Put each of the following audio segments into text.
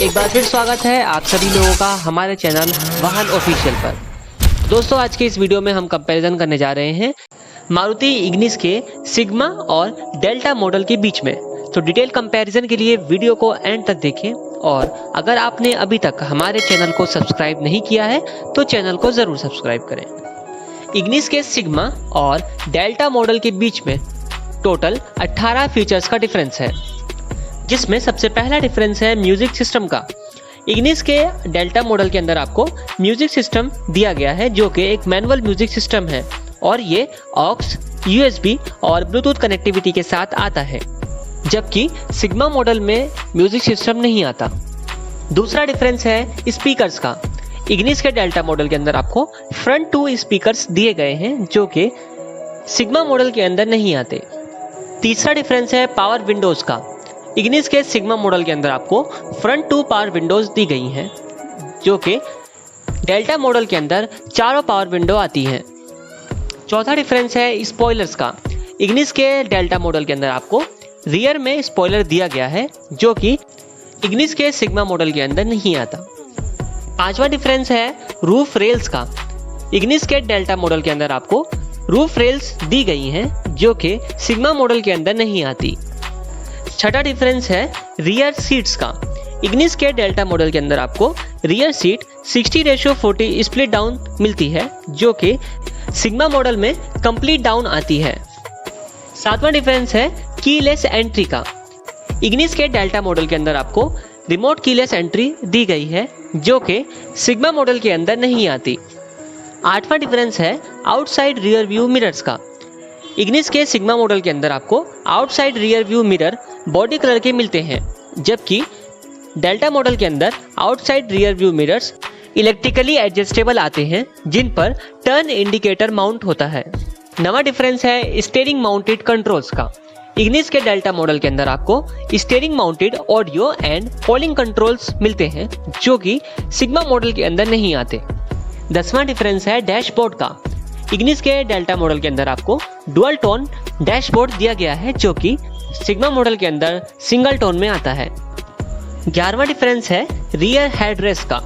एक बार फिर स्वागत है आप सभी लोगों का हमारे चैनल वाहन ऑफिशियल पर। दोस्तों आज के इस वीडियो में हम कंपैरिजन करने जा रहे हैं मारुति इग्निस के सिग्मा और डेल्टा मॉडल के बीच में। तो डिटेल कंपैरिजन के लिए वीडियो को एंड तक देखें और अगर आपने अभी तक हमारे चैनल को सब्सक्राइब नहीं किया है तो चैनल को ज़रूर सब्सक्राइब करें। इग्निस के सिग्मा और डेल्टा मॉडल के बीच में टोटल 18 फीचर्स का डिफरेंस है, जिसमें सबसे पहला डिफरेंस है म्यूजिक सिस्टम का। इग्निस के डेल्टा मॉडल के अंदर आपको म्यूजिक सिस्टम दिया गया है जो कि एक मैनुअल म्यूजिक सिस्टम है और ये ऑक्स, यूएसबी और ब्लूटूथ कनेक्टिविटी के साथ आता है, जबकि सिग्मा मॉडल में म्यूजिक सिस्टम नहीं आता। दूसरा डिफरेंस है स्पीकर्स का। इग्निस के डेल्टा मॉडल के अंदर आपको फ्रंट 2 स्पीकर्स दिए गए हैं जो कि सिग्मा मॉडल के अंदर नहीं आते। तीसरा डिफरेंस है पावर विंडोज का। इग्निस के सिग्मा मॉडल के अंदर आपको फ्रंट 2 पावर विंडोज दी गई हैं जो कि डेल्टा मॉडल के अंदर चारों पावर विंडो आती हैं। चौथा डिफरेंस है स्पॉयलर्स का। इग्निस के डेल्टा मॉडल के अंदर आपको रियर में स्पॉयलर दिया गया है जो कि इग्निस के सिग्मा मॉडल के अंदर नहीं आता। पांचवा डिफरेंस है रूफ रेल्स का। इग्निस के डेल्टा मॉडल के अंदर आपको रूफ रेल्स दी गई हैं जो कि सिग्मा मॉडल के अंदर नहीं आती। छठा डिफरेंस है रियर सीट्स का। इग्निस के डेल्टा मॉडल के अंदर आपको रियर सीट 60:40 स्प्लिट डाउन मिलती है जो कि सिग्मा मॉडल में कंप्लीट डाउन आती है। सातवां डिफरेंस है कीलेस एंट्री का। इग्निस के डेल्टा मॉडल के अंदर आपको रिमोट कीलेस एंट्री दी गई है जो कि सिग्मा मॉडल के अंदर नहीं आती। आठवां डिफरेंस है आउटसाइड रियर व्यू मिरर्स का। इग्निस के सिग्मा मॉडल के अंदर आपको outside rear view mirror body colour के मिलते हैं, जबकि डेल्टा मॉडल के अंदर outside rear view mirrors electrically adjustable आते हैं जिन पर टर्न इंडिकेटर माउंट होता है। नवा डिफरेंस है स्टीयरिंग माउंटेड कंट्रोल्स का। इग्निस के डेल्टा मॉडल के अंदर आपको steering mounted audio and calling controls मिलते हैं जो कि सिग्मा मॉडल के अंदर नहीं आते। 10वां डिफरेंस है डैशबोर्ड का। इग्निस के डेल्टा मॉडल के अंदर आपको डुअल टोन डैशबोर्ड दिया गया है जो कि सिग्मा मॉडल के अंदर सिंगल टोन में आता है। 11वां डिफरेंस है रियर हेडरेस्ट का।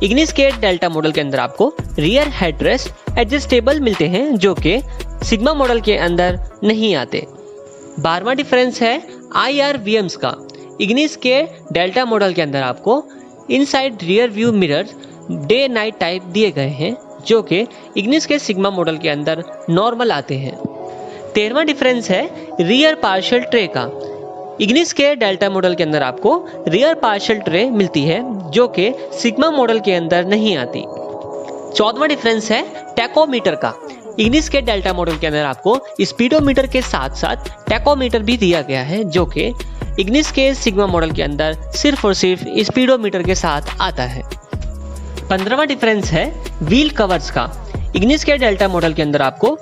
इग्निस के डेल्टा मॉडल के अंदर आपको रियर हेडरेस्ट एडजस्टेबल मिलते हैं जो कि सिग्मा मॉडल के अंदर नहीं आते। 12वां डिफरेंस है IRVMs का। इग्निस के डेल्टा मॉडल के अंदर आपको inside rear view mirror day night type दिए गए हैं जो कि इग्निस के सिग्मा मॉडल के अंदर नॉर्मल आते हैं। 13वां डिफरेंस है रियर पार्शियल ट्रे का। इग्निस के डेल्टा मॉडल के अंदर आपको रियर पार्शियल ट्रे मिलती है जो कि सिग्मा मॉडल के अंदर नहीं आती। 14वां डिफरेंस है टैकोमीटर का। इग्निस के डेल्टा मॉडल के अंदर आपको स्पीडोमीटर के साथ साथ टैकोमीटर भी दिया गया है जो कि इग्निस के सिग्मा मॉडल के अंदर सिर्फ और सिर्फ स्पीडोमीटर के साथ आता है। 15वां डिफरेंस है व्हील कवर्स का। इग्निस के डेल्टा मॉडल के अंदर आपको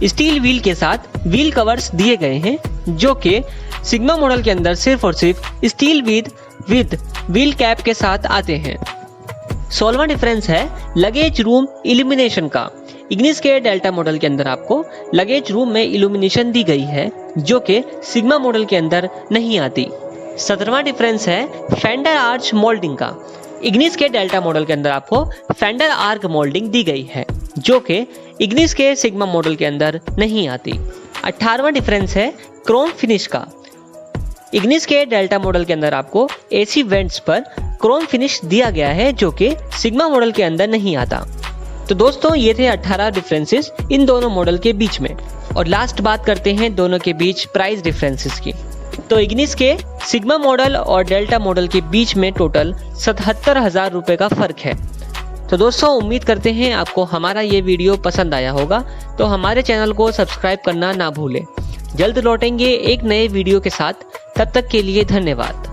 स्टील व्हील के साथ व्हील कवर्स दिए गए हैं जो कि सिग्मा मॉडल के अंदर सिर्फ और सिर्फ स्टील विद व्हील कैप के साथ आते हैं। 16वां डिफरेंस है लगेज रूम इल्यूमिनेशन का। इग्निस के डेल्टा मॉडल के अंदर आपको लगेज रूम में इल्यूमिनेशन दी गई है जो कि सिग्मा मॉडल के अंदर नहीं आती। 17वां डिफरेंस है फेंडर आर्च मोल्डिंग का। इग्निस के डेल्टा मॉडल के अंदर आपको फेंडर आर्क मोल्डिंग दी गई है जो कि इग्निस के सिग्मा मॉडल के अंदर नहीं आती। 18वां डिफरेंस है क्रोम फिनिश का। इग्निस के डेल्टा मॉडल के अंदर आपको AC वेंट्स पर क्रोम फिनिश दिया गया है जो कि सिग्मा मॉडल के अंदर नहीं आता। तो दोस्तों ये थे 18 डिफरेंसेस इन दोनों मॉडल के बीच में। और लास्ट बात करते हैं दोनों के बीच प्राइस डिफरेंसेस की। तो इग्निस के सिग्मा मॉडल और डेल्टा मॉडल के बीच में टोटल 77,000 रुपये का फ़र्क है। तो दोस्तों उम्मीद करते हैं आपको हमारा ये वीडियो पसंद आया होगा, तो हमारे चैनल को सब्सक्राइब करना ना भूलें। जल्द लौटेंगे एक नए वीडियो के साथ, तब तक के लिए धन्यवाद।